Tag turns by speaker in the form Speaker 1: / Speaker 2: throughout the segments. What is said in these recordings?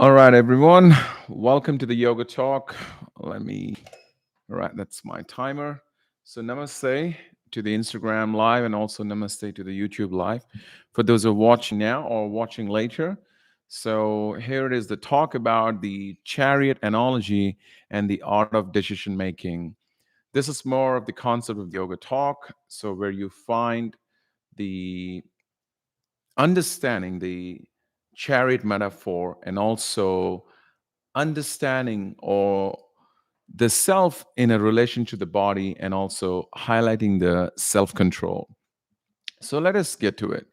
Speaker 1: All right, everyone. Welcome to the Yoga Talk. All right, that's my timer. So, namaste to the Instagram live and also namaste to the YouTube live for those who are watching now or watching later. So, here it is the talk about the chariot analogy and the art of decision making. This is more of the concept of the Yoga Talk. So, where you find the understanding the chariot metaphor and also understanding or the self in a relation to the body and also highlighting the self control. So let us get to it.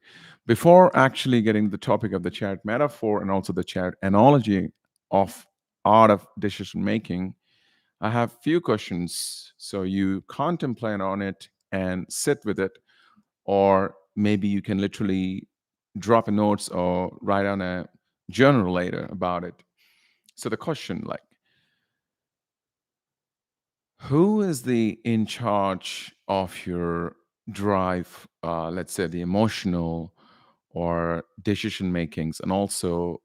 Speaker 1: Before actually getting the topic of the chariot metaphor and also the chariot analogy of art of decision making, I have few questions. So you contemplate on it and sit with it, or maybe you can literally drop a notes or write on a journal later about it. So the question, like, who is the in charge of your drive, let's say the emotional or decision makings? And also,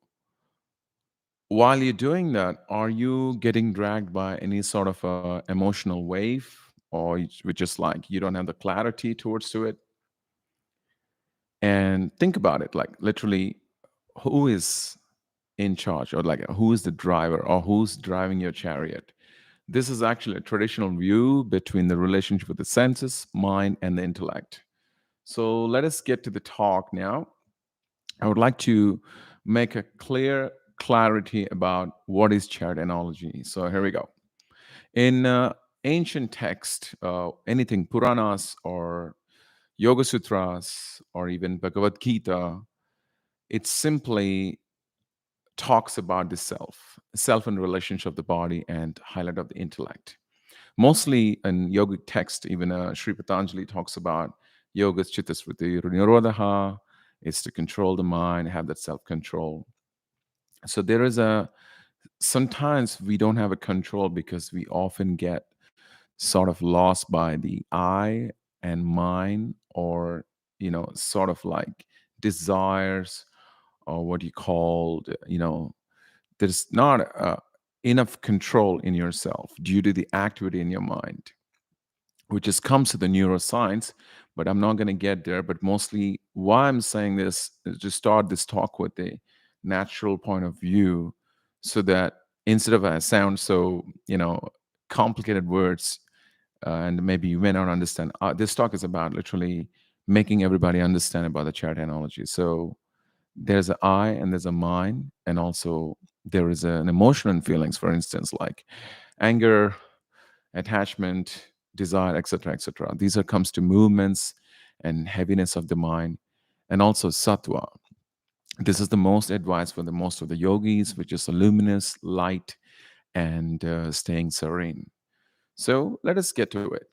Speaker 1: while you're doing that, are you getting dragged by any sort of a emotional wave, or which just like you don't have the clarity towards to it? And think about it, like literally, who is in charge, or like who is the driver, or who's driving your chariot? This is actually a traditional view between the relationship with the senses, mind, and the intellect. So let us get to the talk now. I would like to make a clear clarity about what is chariot analogy. So here we go. In ancient text, anything Puranas or Yoga Sutras or even Bhagavad Gita, it simply talks about the self and relationship of the body and highlight of the intellect. Mostly in yogic text, even Sri Patanjali talks about yoga's chittasvritti nirodha is to control the mind, have that self-control. So there is a sometimes we don't have a control because we often get sort of lost by the I and mind, or sort of like desires, or what you called, there's not enough control in yourself due to the activity in your mind, which just comes to the neuroscience. But I'm not going to get there. But mostly why I'm saying this is to start this talk with a natural point of view, so that instead of sound so complicated words, and maybe you may not understand, this talk is about literally making everybody understand about the chart analogy. So there's an I and there's a mind, and also there is an emotion and feelings, for instance, like anger, attachment, desire, etc., etc. These are comes to movements and heaviness of the mind, and also sattva. This is the most advised for the most of the yogis, which is a luminous light and staying serene. So let us get to it.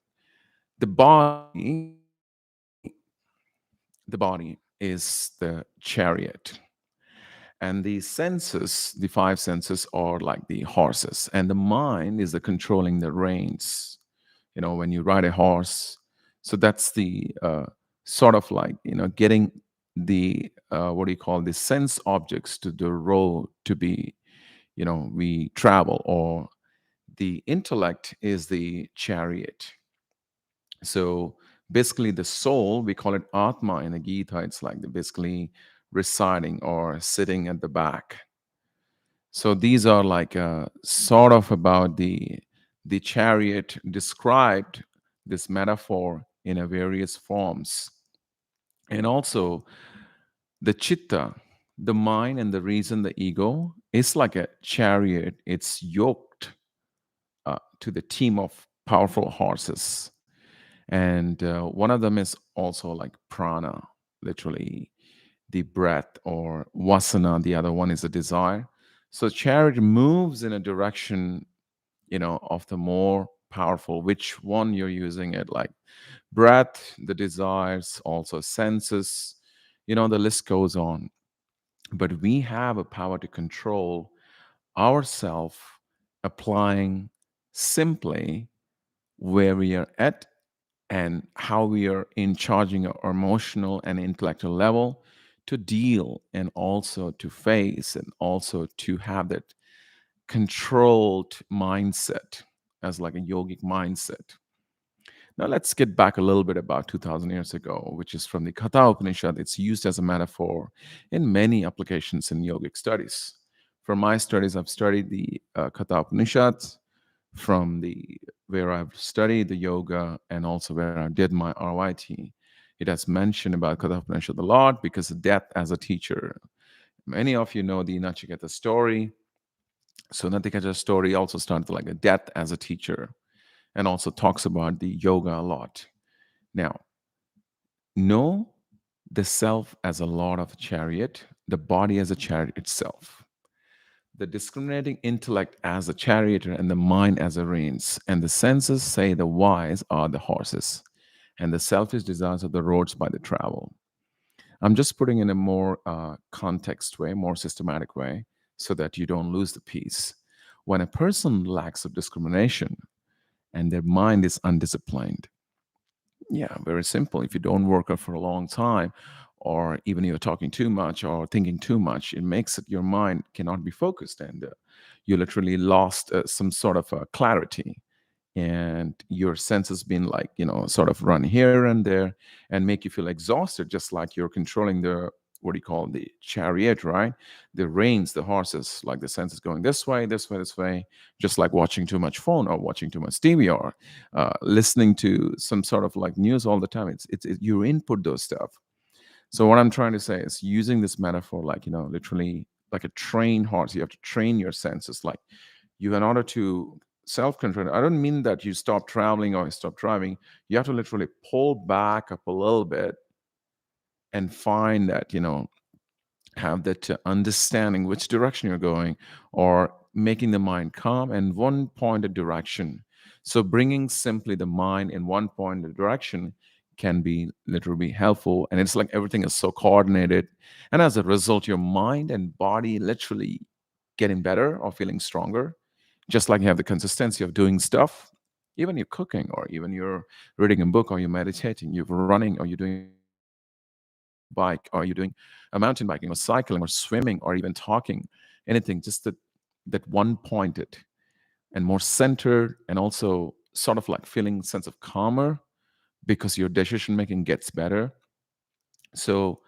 Speaker 1: The body, the body is the chariot, and the senses, the five senses, are like the horses, and the mind is the controlling the reins. When you ride a horse, so that's the sort of like getting the what do you call the sense objects to the road to be, we travel, or the intellect is the chariot. So basically the soul, we call it atma in the Gita, it's like the basically residing or sitting at the back. So these are like sort of about the chariot described this metaphor in a various forms. And also the chitta, the mind and the reason, the ego, is like a chariot. It's yoked to the team of powerful horses. And one of them is also like prana, literally the breath, or vasana. The other one is a desire. So chariot moves in a direction, of the more powerful, which one you're using it, like breath, the desires, also senses, the list goes on. But we have a power to control ourselves, applying simply where we are at and how we are in charging our emotional and intellectual level to deal and also to face and also to have that controlled mindset as like a yogic mindset. Now let's get back a little bit about 2000 years ago, which is from the Katha Upanishad. It's used as a metaphor in many applications in yogic studies. From my studies, I've studied the Katha Upanishads from the where I've studied the yoga and also where I did my RYT. It has mentioned about Katha Upanishad a lot because of death as a teacher. Many of you know the Nachiketa story. So Nachiketa's story also started like a death as a teacher and also talks about the yoga a lot. Now, know the self as a lord of a chariot, the body as a chariot itself, the discriminating intellect as a charioteer, and the mind as a reins. And the senses say the wise are the horses, and the selfish desires are the roads by the travel. I'm just putting in a more context way, more systematic way, so that you don't lose the piece. When a person lacks of discrimination and their mind is undisciplined, yeah, very simple. If you don't work out for a long time, or even you're talking too much or thinking too much, it makes it your mind cannot be focused, and you literally lost some sort of clarity, and your senses been like sort of run here and there and make you feel exhausted, just like you're controlling the what do you call the chariot, right? The reins, the horses, like the senses going this way, this way, this way, just like watching too much phone or watching too much TV or listening to some sort of like news all the time. You input those stuff. So what I'm trying to say is using this metaphor, like literally like a trained horse, you have to train your senses. Like you, in order to self-control, I don't mean that you stop traveling or you stop driving. You have to literally pull back up a little bit and find that have that understanding which direction you're going, or making the mind calm and one pointed direction. So bringing simply the mind in one pointed direction can be literally helpful, and it's like everything is so coordinated, and as a result your mind and body literally getting better or feeling stronger, just like you have the consistency of doing stuff. Even you're cooking, or even you're reading a book, or you're meditating, you're running, or you're doing a bike, or you're doing a mountain biking, or cycling, or swimming, or even talking, anything, just that one pointed and more centered, and also sort of like feeling sense of calmer because your decision making gets better. So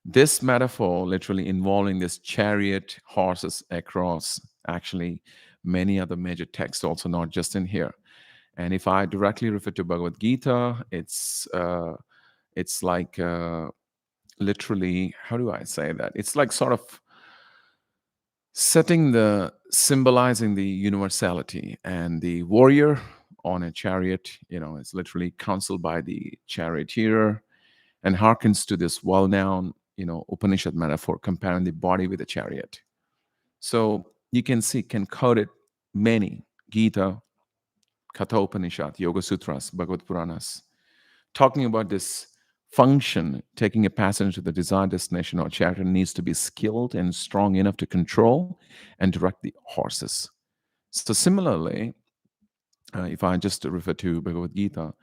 Speaker 1: this metaphor literally involving this chariot horses across actually many other major texts, also not just in here. And if I directly refer to Bhagavad Gita, it's like literally, how do I say that? It's like sort of setting the symbolizing the universality, and the warrior on a chariot, is literally counseled by the charioteer, and harkens to this well-known, Upanishad metaphor comparing the body with a chariot. So you can see, can quote it many Gita, Katha Upanishad, Yoga Sutras, Bhagavad Puranas, talking about this function. Taking a passenger to the desired destination or chariot needs to be skilled and strong enough to control and direct the horses. So similarly, if I just refer to Bhagavad Gita,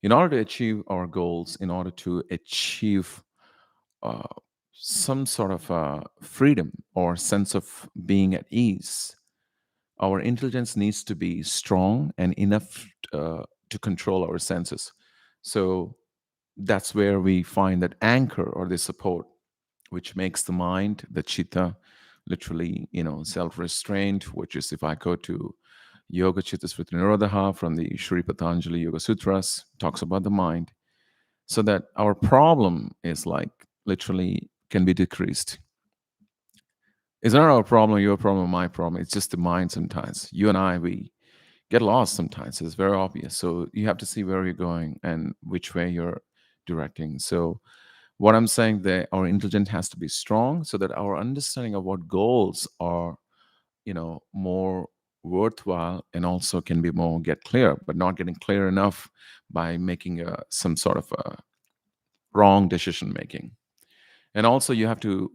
Speaker 1: in order to achieve our goals, in order to achieve uh, some sort of freedom or sense of being at ease, our intelligence needs to be strong and enough to control our senses. So that's where we find that anchor or the support, which makes the mind, the chitta, literally, self-restrained, which is, if I go to Yoga Chitta Smriti Nirodha from the Sri Patanjali Yoga Sutras, talks about the mind, so that our problem is like literally can be decreased. It's not our problem, your problem, my problem. It's just the mind sometimes. You and I, we get lost sometimes. It's very obvious. So you have to see where you're going and which way you're directing. So what I'm saying, that our intelligence has to be strong so that our understanding of what goals are, more worthwhile, and also can be more get clear, but not getting clear enough by making some sort of a wrong decision making. And also you have to,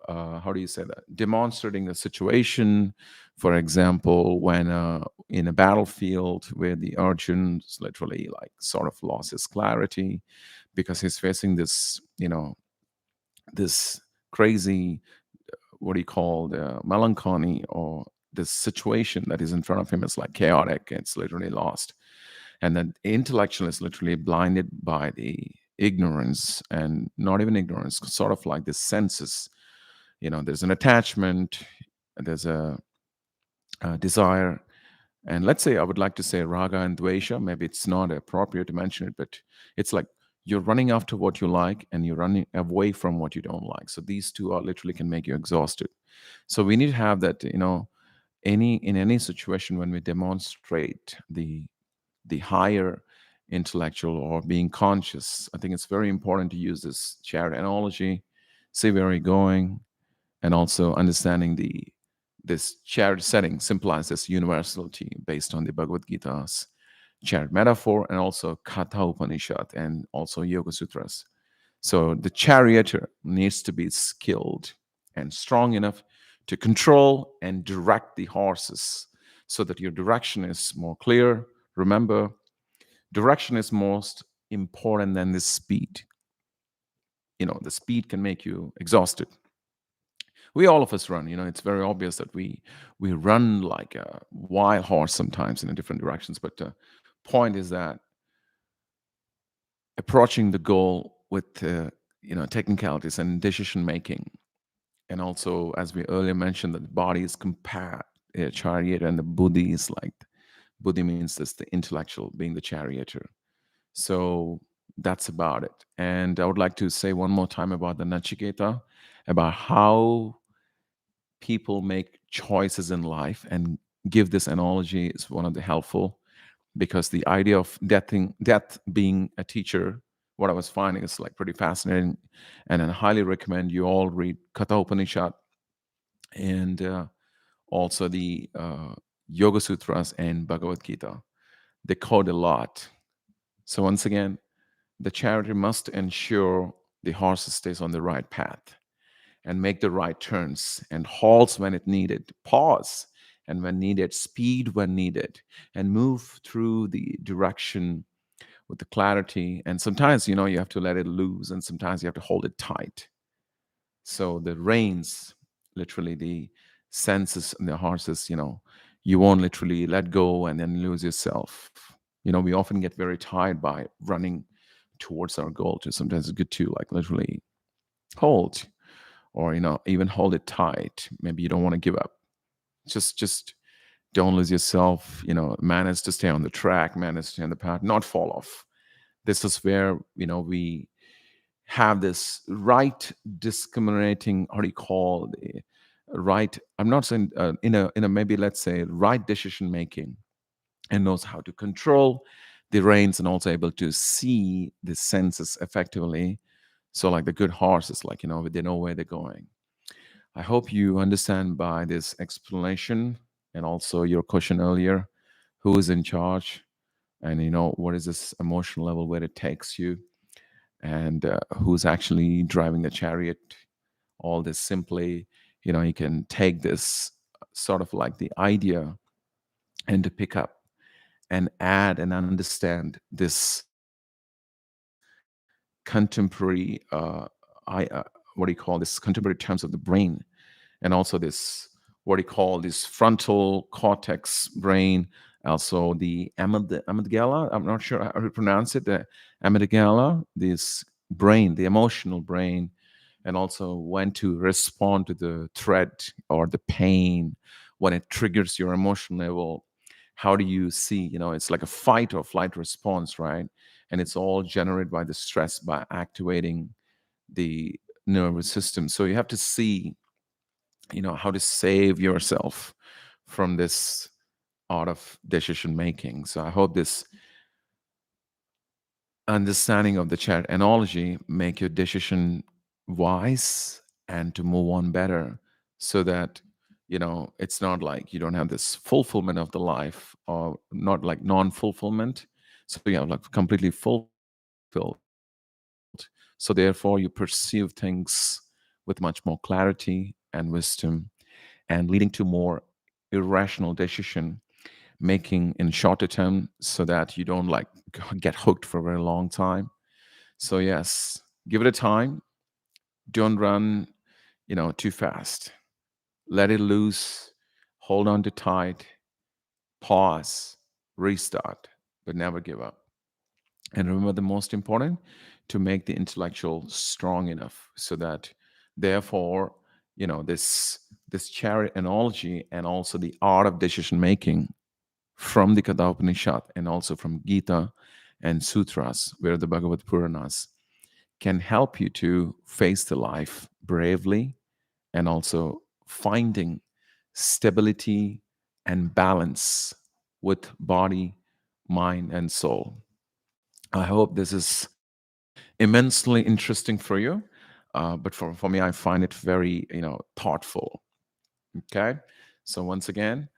Speaker 1: how do you say that, demonstrating the situation. For example, when in a battlefield where the Arjun's literally like sort of lost his clarity because he's facing this this crazy, what do you call, the melancholy, or this situation that is in front of him is like chaotic. It's literally lost. And then the intellectual is literally blinded by the ignorance, and not even ignorance, sort of like this senses. There's an attachment, there's a desire. And let's say I would like to say raga and dvesha. Maybe it's not appropriate to mention it, but it's like you're running after what you like and you're running away from what you don't like. So these two are literally can make you exhausted. So we need to have that, in any situation when we demonstrate the higher intellectual or being conscious. I think it's very important to use this chariot analogy, see where you're going, and also understanding this chariot setting symbolizes this universality based on the Bhagavad Gita's chariot metaphor, and also Katha Upanishad and also Yoga Sutras. So the charioteer needs to be skilled and strong enough to control and direct the horses so that your direction is more clear. Remember, direction is most important than the speed. The speed can make you exhausted. We all of us run. It's very obvious that we run like a wild horse sometimes in different directions. But the point is that approaching the goal with technicalities and decision making, and also, as we earlier mentioned, that the body is compared chariot, and the buddhi is like, buddhi means this the intellectual being the charioteer. So that's about it. And I would like to say one more time about the Nachiketa, about how people make choices in life, and give this analogy is one of the helpful, because the idea of death being a teacher, what I was finding is like pretty fascinating. And I highly recommend you all read Katha Upanishad, and also the Yoga Sutras and Bhagavad Gita. They quote a lot. So once again, the charioteer must ensure the horse stays on the right path, and make the right turns, and halts when it needed, pause and when needed, speed when needed, and move through the direction with the clarity. And sometimes, you have to let it loose, and sometimes you have to hold it tight. So the reins, literally the senses in the horses, you won't literally let go and then lose yourself. We often get very tired by running towards our goal. Just sometimes it's good to like literally hold, or even hold it tight. Maybe you don't want to give up. Just don't lose yourself. Manage to stay on the track, manage to stay on the path, not fall off. This is where we have this right discriminating, how do you call the right, I'm not saying in a maybe, let's say, right decision making, and knows how to control the reins, and also able to see the senses effectively. So like the good horses, like they know where they're going. I hope you understand by this explanation, and also your question earlier, who is in charge, and what is this emotional level where it takes you, and who's actually driving the chariot. All this simply, you can take this sort of like the idea, and to pick up and add and understand this contemporary what do you call this contemporary terms of the brain, and also this, what do you call this frontal cortex brain, also the amygdala, I'm not sure how to pronounce it, the amygdala, this brain, the emotional brain, and also when to respond to the threat or the pain when it triggers your emotional level. How do you see, it's like a fight or flight response, right? And it's all generated by the stress, by activating the nervous system. So you have to see, how to save yourself from this art of decision making. So I hope this understanding of the chat analogy make your decision wise, and to move on better, so that it's not like you don't have this fulfillment of the life, or not like non-fulfillment. So you have like completely fulfilled. So therefore you perceive things with much more clarity and wisdom, and leading to more irrational decision making in shorter term, so that you don't like get hooked for a very long time. So yes, give it a time. Don't run, too fast. Let it loose. Hold on to tight. Pause. Restart. But never give up. And remember, the most important, to make the intellectual strong enough so that, therefore, this chariot analogy and also the art of decision making from the Katha Upanishad and also from Gita and Sutras, where the Bhagavad Puranas, can help you to face the life bravely and also finding stability and balance with body, mind, and soul. I hope this is immensely interesting for you. But for me, I find it very, thoughtful. Okay. So once again,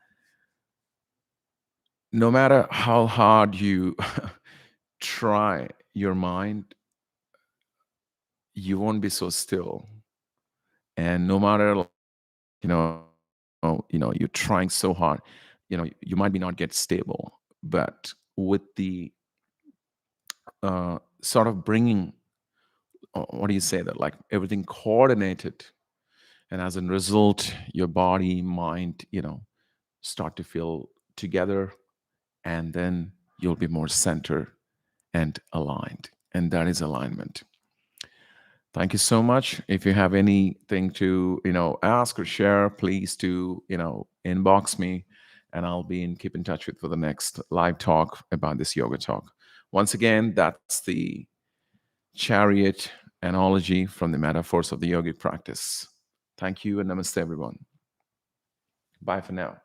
Speaker 1: no matter how hard you try your mind, you won't be so still. And no matter, you're trying so hard, you might be not get stable. But with the sort of bringing, what do you say, that like everything coordinated, and as a result, your body, mind, start to feel together, and then you'll be more centered and aligned. And that is alignment. Thank you so much. If you have anything to, ask or share, please do, inbox me, and I'll be in keep in touch with for the next live talk about this yoga talk. Once again, that's the chariot analogy from the metaphors of the yogic practice. Thank you and namaste, everyone. Bye for now.